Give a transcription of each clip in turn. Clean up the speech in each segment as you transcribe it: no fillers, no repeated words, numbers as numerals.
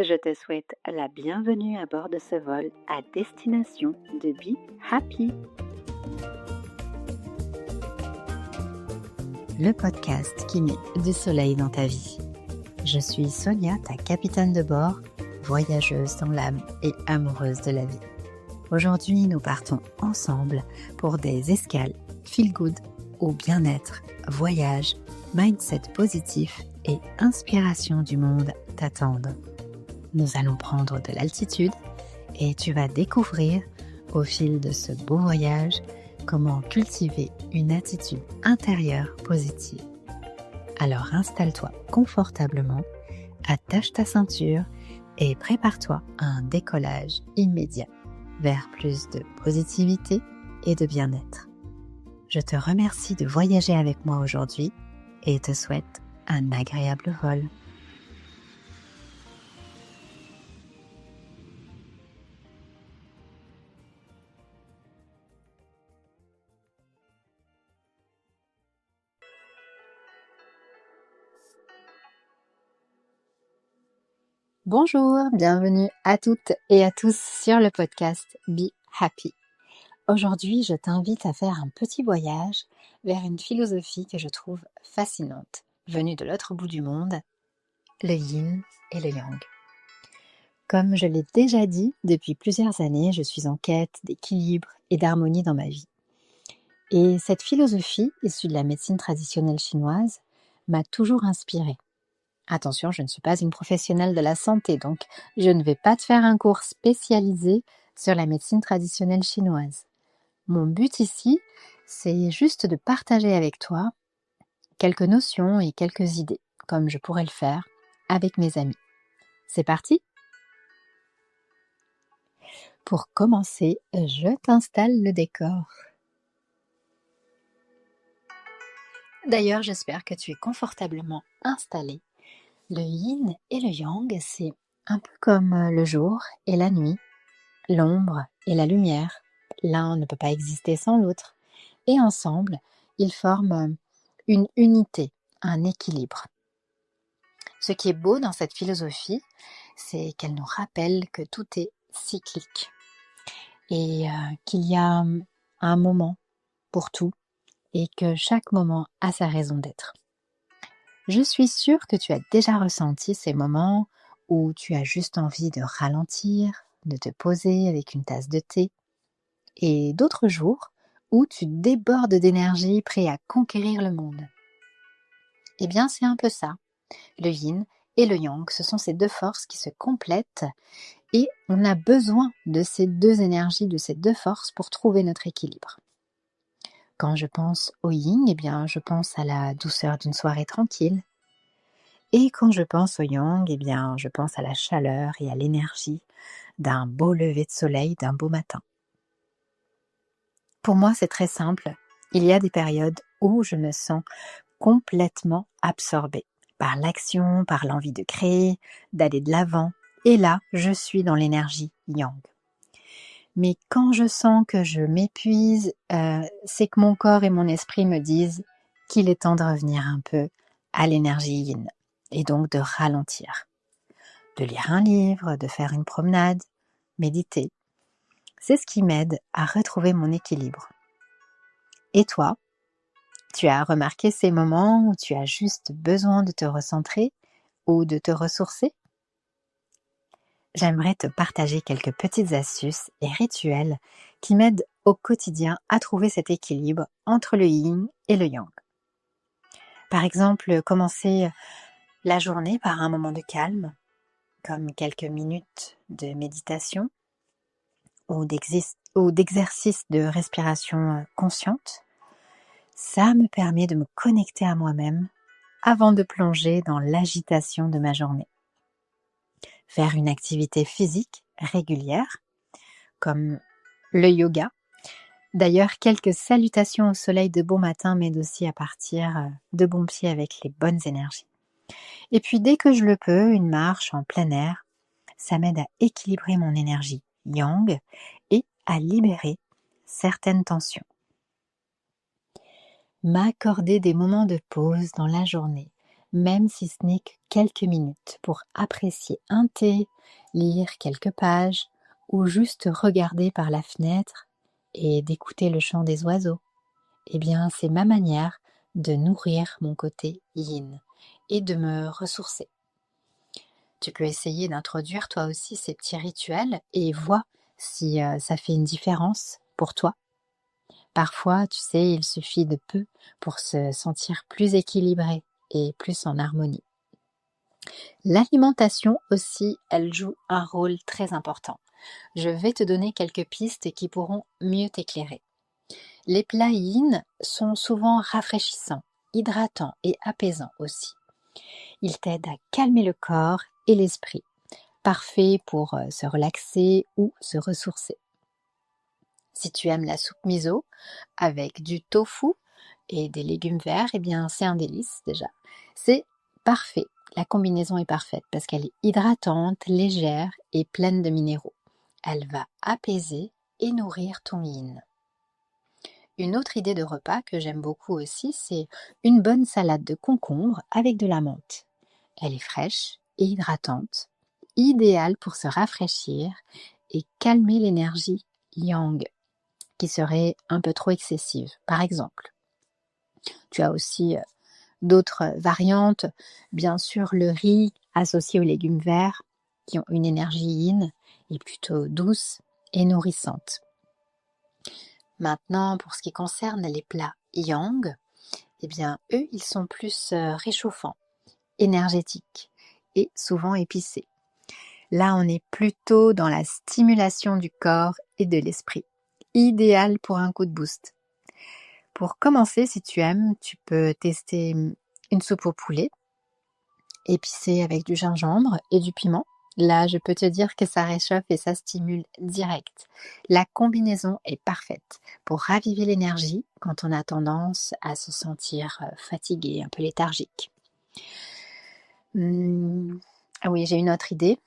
Je te souhaite la bienvenue à bord de ce vol à destination de Be Happy. Le podcast qui met du soleil dans ta vie. Je suis Sonia, ta capitaine de bord, voyageuse dans l'âme et amoureuse de la vie. Aujourd'hui, nous partons ensemble pour des escales feel good au bien-être, voyage, mindset positif et inspiration du monde t'attendent. Nous allons prendre de l'altitude et tu vas découvrir au fil de ce beau voyage comment cultiver une attitude intérieure positive. Alors installe-toi confortablement, attache ta ceinture et prépare-toi à un décollage immédiat vers plus de positivité et de bien-être. Je te remercie de voyager avec moi aujourd'hui et te souhaite un agréable vol. Bonjour, bienvenue à toutes et à tous sur le podcast Be Happy. Aujourd'hui, je t'invite à faire un petit voyage vers une philosophie que je trouve fascinante, venue de l'autre bout du monde, le yin et le yang. Comme je l'ai déjà dit, depuis plusieurs années, je suis en quête d'équilibre et d'harmonie dans ma vie. Et cette philosophie, issue de la médecine traditionnelle chinoise, m'a toujours inspirée. Attention, je ne suis pas une professionnelle de la santé, donc je ne vais pas te faire un cours spécialisé sur la médecine traditionnelle chinoise. Mon but ici, c'est juste de partager avec toi quelques notions et quelques idées, comme je pourrais le faire avec mes amis. C'est parti ? Pour commencer, je t'installe le décor. D'ailleurs, j'espère que tu es confortablement installé. Le yin et le yang, c'est un peu comme le jour et la nuit, l'ombre et la lumière. L'un ne peut pas exister sans l'autre. Et ensemble, ils forment une unité, un équilibre. Ce qui est beau dans cette philosophie, c'est qu'elle nous rappelle que tout est cyclique et qu'il y a un moment pour tout et que chaque moment a sa raison d'être. Je suis sûre que tu as déjà ressenti ces moments où tu as juste envie de ralentir, de te poser avec une tasse de thé, et d'autres jours où tu débordes d'énergie prêt à conquérir le monde. Eh bien, c'est un peu ça. Le yin et le yang, ce sont ces deux forces qui se complètent et on a besoin de ces deux énergies, de ces deux forces pour trouver notre équilibre. Quand je pense au yin, eh bien, je pense à la douceur d'une soirée tranquille. Et quand je pense au yang, eh bien, je pense à la chaleur et à l'énergie d'un beau lever de soleil, d'un beau matin. Pour moi, c'est très simple. Il y a des périodes où je me sens complètement absorbée par l'action, par l'envie de créer, d'aller de l'avant. Et là, je suis dans l'énergie yang. Mais quand je sens que je m'épuise, c'est que mon corps et mon esprit me disent qu'il est temps de revenir un peu à l'énergie yin et donc de ralentir, de lire un livre, de faire une promenade, méditer. C'est ce qui m'aide à retrouver mon équilibre. Et toi, tu as remarqué ces moments où tu as juste besoin de te recentrer ou de te ressourcer ? J'aimerais te partager quelques petites astuces et rituels qui m'aident au quotidien à trouver cet équilibre entre le yin et le yang. Par exemple, commencer la journée par un moment de calme, comme quelques minutes de méditation ou d'exercice de respiration consciente. Ça me permet de me connecter à moi-même avant de plonger dans l'agitation de ma journée. Faire une activité physique régulière, comme le yoga. D'ailleurs, quelques salutations au soleil de bon matin m'aident aussi à partir de bon pied avec les bonnes énergies. Et puis, dès que je le peux, une marche en plein air, ça m'aide à équilibrer mon énergie yang et à libérer certaines tensions. M'accorder des moments de pause dans la journée même si ce n'est que quelques minutes, pour apprécier un thé, lire quelques pages ou juste regarder par la fenêtre et d'écouter le chant des oiseaux. Eh bien, c'est ma manière de nourrir mon côté yin et de me ressourcer. Tu peux essayer d'introduire toi aussi ces petits rituels et vois si ça fait une différence pour toi. Parfois, tu sais, il suffit de peu pour se sentir plus équilibré et plus en harmonie. L'alimentation aussi, elle joue un rôle très important. Je vais te donner quelques pistes qui pourront mieux t'éclairer. Les plats yin sont souvent rafraîchissants, hydratants et apaisants aussi. Ils t'aident à calmer le corps et l'esprit, parfait pour se relaxer ou se ressourcer. Si tu aimes la soupe miso avec du tofu et des légumes verts, eh bien c'est un délice déjà. C'est parfait. La combinaison est parfaite parce qu'elle est hydratante, légère et pleine de minéraux. Elle va apaiser et nourrir ton yin. Une autre idée de repas que j'aime beaucoup aussi, c'est une bonne salade de concombre avec de la menthe. Elle est fraîche et hydratante, idéale pour se rafraîchir et calmer l'énergie yang, qui serait un peu trop excessive, par exemple. Tu as aussi d'autres variantes, bien sûr le riz associé aux légumes verts, qui ont une énergie yin et plutôt douce et nourrissante. Maintenant, pour ce qui concerne les plats yang, eh bien, eux, ils sont plus réchauffants, énergétiques et souvent épicés. Là, on est plutôt dans la stimulation du corps et de l'esprit. Idéal pour un coup de boost. Pour commencer, si tu aimes, tu peux tester une soupe au poulet, épicée avec du gingembre et du piment. Là, je peux te dire que ça réchauffe et ça stimule direct. La combinaison est parfaite pour raviver l'énergie quand on a tendance à se sentir fatigué, un peu léthargique. Ah oui, j'ai une autre idée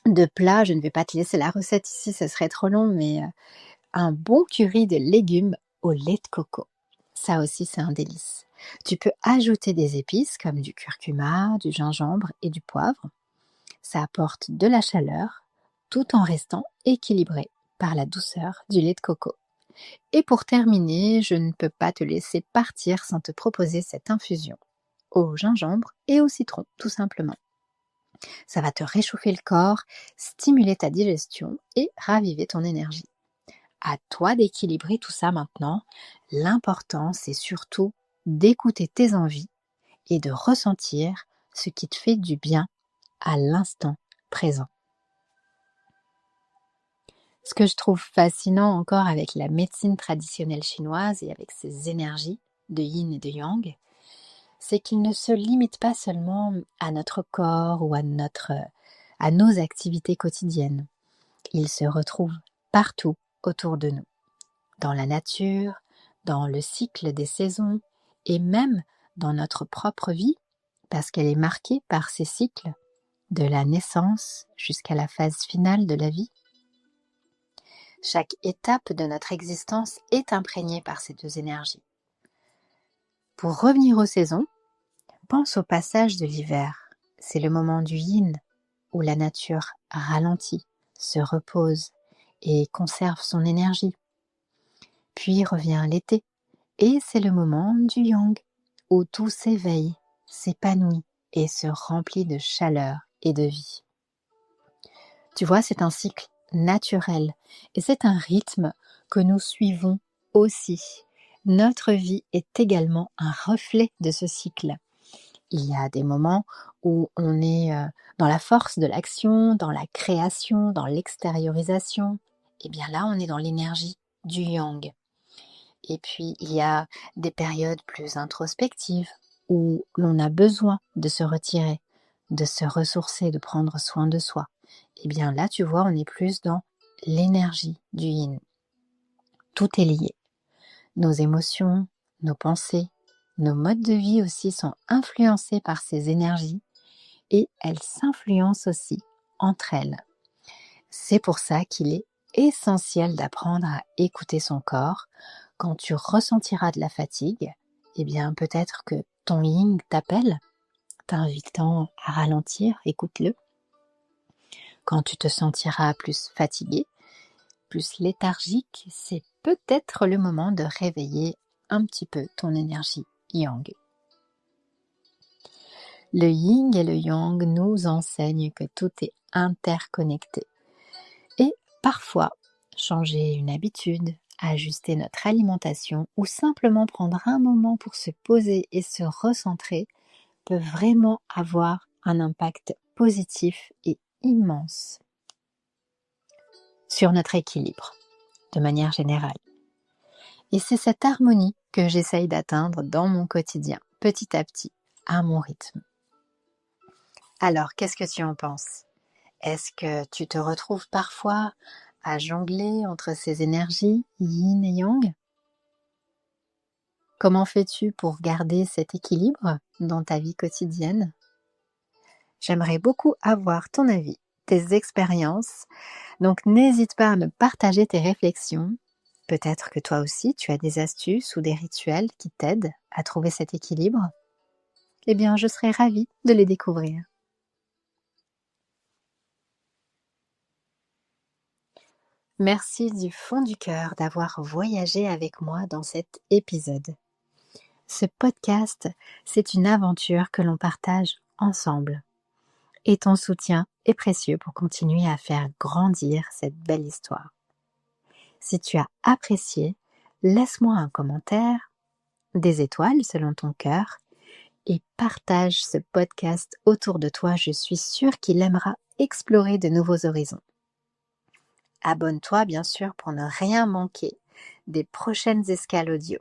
de plat. Je ne vais pas te laisser la recette ici, ce serait trop long, mais un bon curry de légumes au lait de coco. Ça aussi, c'est un délice. Tu peux ajouter des épices comme du curcuma, du gingembre et du poivre. Ça apporte de la chaleur tout en restant équilibré par la douceur du lait de coco. Et pour terminer, je ne peux pas te laisser partir sans te proposer cette infusion au gingembre et au citron, tout simplement. Ça va te réchauffer le corps, stimuler ta digestion et raviver ton énergie. À toi d'équilibrer tout ça maintenant. L'important, c'est surtout d'écouter tes envies et de ressentir ce qui te fait du bien à l'instant présent. Ce que je trouve fascinant encore avec la médecine traditionnelle chinoise et avec ses énergies de yin et de yang, c'est qu'il ne se limite pas seulement à notre corps ou à nos activités quotidiennes. Il se retrouve partout autour de nous, dans la nature, dans le cycle des saisons et même dans notre propre vie, parce qu'elle est marquée par ces cycles, de la naissance jusqu'à la phase finale de la vie. Chaque étape de notre existence est imprégnée par ces deux énergies. Pour revenir aux saisons, pense au passage de l'hiver. C'est le moment du yin, où la nature ralentit, se repose et conserve son énergie. Puis revient l'été, et c'est le moment du yang, où tout s'éveille, s'épanouit et se remplit de chaleur et de vie. Tu vois, c'est un cycle naturel et c'est un rythme que nous suivons aussi. Notre vie est également un reflet de ce cycle. Il y a des moments où on est dans la force de l'action, dans la création, dans l'extériorisation. Et bien là, on est dans l'énergie du yang. Et puis, il y a des périodes plus introspectives où l'on a besoin de se retirer, de se ressourcer, de prendre soin de soi. Et bien là, tu vois, on est plus dans l'énergie du yin. Tout est lié. Nos émotions, nos pensées, nos modes de vie aussi sont influencés par ces énergies et elles s'influencent aussi entre elles. C'est pour ça qu'il est essentiel d'apprendre à écouter son corps. Quand tu ressentiras de la fatigue, eh bien peut-être que ton yin t'appelle t'invitant à ralentir, écoute-le. Quand tu te sentiras plus fatigué, plus léthargique, c'est peut-être le moment de réveiller un petit peu ton énergie yang. Le yin et le yang nous enseignent que tout est interconnecté. Et parfois, changer une habitude, ajuster notre alimentation ou simplement prendre un moment pour se poser et se recentrer peut vraiment avoir un impact positif et immense sur notre équilibre, de manière générale. Et c'est cette harmonie que j'essaye d'atteindre dans mon quotidien, petit à petit, à mon rythme. Alors, qu'est-ce que tu en penses ? Est-ce que tu te retrouves parfois à jongler entre ces énergies, yin et yang ? Comment fais-tu pour garder cet équilibre dans ta vie quotidienne ? J'aimerais beaucoup avoir ton avis, tes expériences, donc n'hésite pas à me partager tes réflexions. Peut-être que toi aussi tu as des astuces ou des rituels qui t'aident à trouver cet équilibre. Eh bien, je serais ravie de les découvrir. Merci du fond du cœur d'avoir voyagé avec moi dans cet épisode. Ce podcast, c'est une aventure que l'on partage ensemble. Et ton soutien est précieux pour continuer à faire grandir cette belle histoire. Si tu as apprécié, laisse-moi un commentaire, des étoiles selon ton cœur et partage ce podcast autour de toi. Je suis sûre qu'il aimera explorer de nouveaux horizons. Abonne-toi bien sûr pour ne rien manquer des prochaines escales audio.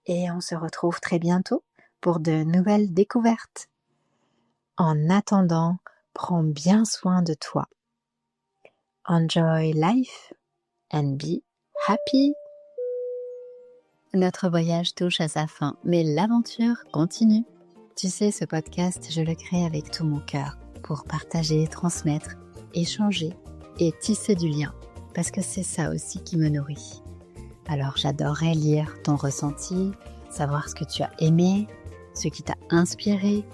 Et on se retrouve très bientôt pour de nouvelles découvertes. En attendant, prends bien soin de toi. Enjoy life and be happy. Notre voyage touche à sa fin, mais l'aventure continue. Tu sais, ce podcast, je le crée avec tout mon cœur pour partager, transmettre, échanger et tisser du lien, parce que c'est ça aussi qui me nourrit. Alors j'adorerais lire ton ressenti, savoir ce que tu as aimé, ce qui t'a inspiré.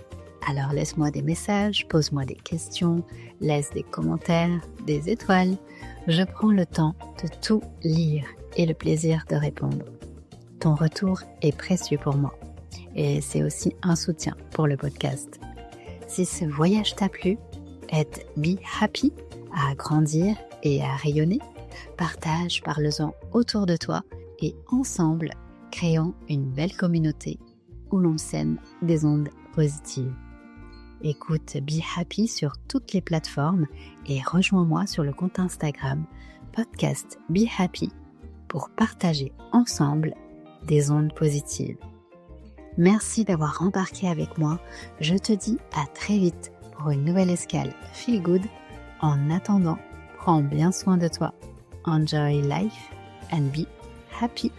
Alors laisse-moi des messages, pose-moi des questions, laisse des commentaires, des étoiles. Je prends le temps de tout lire et le plaisir de répondre. Ton retour est précieux pour moi et c'est aussi un soutien pour le podcast. Si ce voyage t'a plu, aide Be Happy à grandir et à rayonner. Partage, parle-en autour de toi et ensemble, créons une belle communauté où l'on sème des ondes positives. Écoute Be Happy sur toutes les plateformes et rejoins-moi sur le compte Instagram podcast Be Happy pour partager ensemble des ondes positives. Merci d'avoir embarqué avec moi. Je te dis à très vite pour une nouvelle escale Feel Good. En attendant, prends bien soin de toi. Enjoy life and be happy.